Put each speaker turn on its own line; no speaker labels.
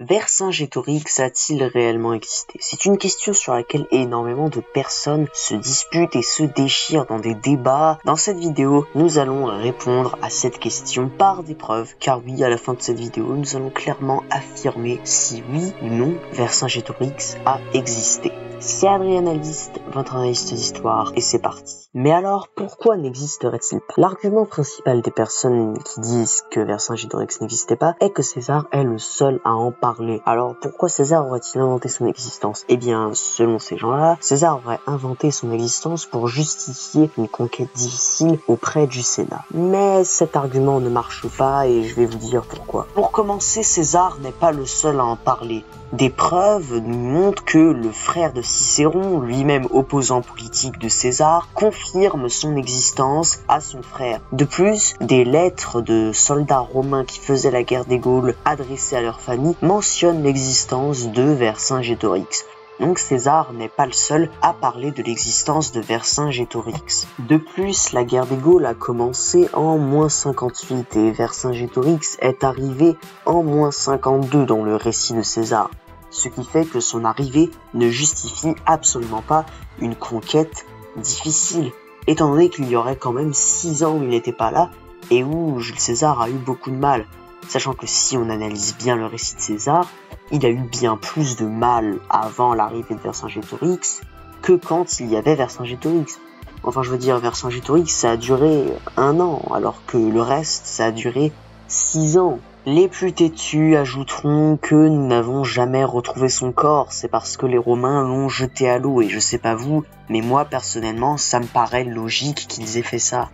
Vercingétorix a-t-il réellement existé? C'est une question sur laquelle énormément de personnes se disputent et se déchirent dans des débats. Dans cette vidéo, nous allons répondre à cette question par des preuves, car oui, à la fin de cette vidéo, nous allons clairement affirmer si oui ou non Vercingétorix a existé. C'est Adrien Aliste, votre analyste d'histoire, et c'est parti. Mais alors, pourquoi n'existerait-il pas? L'argument principal des personnes qui disent que Vercingétorix n'existait pas est que César est le seul à en parler. Alors, pourquoi César aurait-il inventé son existence? Eh bien, selon ces gens-là, César aurait inventé son existence pour justifier une conquête difficile auprès du Sénat. Mais cet argument ne marche pas et je vais vous dire pourquoi. Pour commencer, César n'est pas le seul à en parler. Des preuves nous montrent que le frère de Cicéron, lui-même opposant politique de César, confirme son existence à son frère. De plus, des lettres de soldats romains qui faisaient la guerre des Gaules adressées à leur famille mentionnent l'existence de Vercingétorix. Donc César n'est pas le seul à parler de l'existence de Vercingétorix. De plus, la guerre des Gaules a commencé en -58 et Vercingétorix est arrivé en -52 dans le récit de César. Ce qui fait que son arrivée ne justifie absolument pas une conquête difficile, étant donné qu'il y aurait quand même 6 ans où il n'était pas là et où Jules César a eu beaucoup de mal. Sachant que si on analyse bien le récit de César, il a eu bien plus de mal avant l'arrivée de Vercingétorix que quand il y avait Vercingétorix. Enfin, je veux dire, Vercingétorix, ça a duré 1 an, alors que le reste, ça a duré 6 ans. Les plus têtus ajouteront que nous n'avons jamais retrouvé son corps, c'est parce que les Romains l'ont jeté à l'eau, et je sais pas vous, mais moi personnellement, ça me paraît logique qu'ils aient fait ça.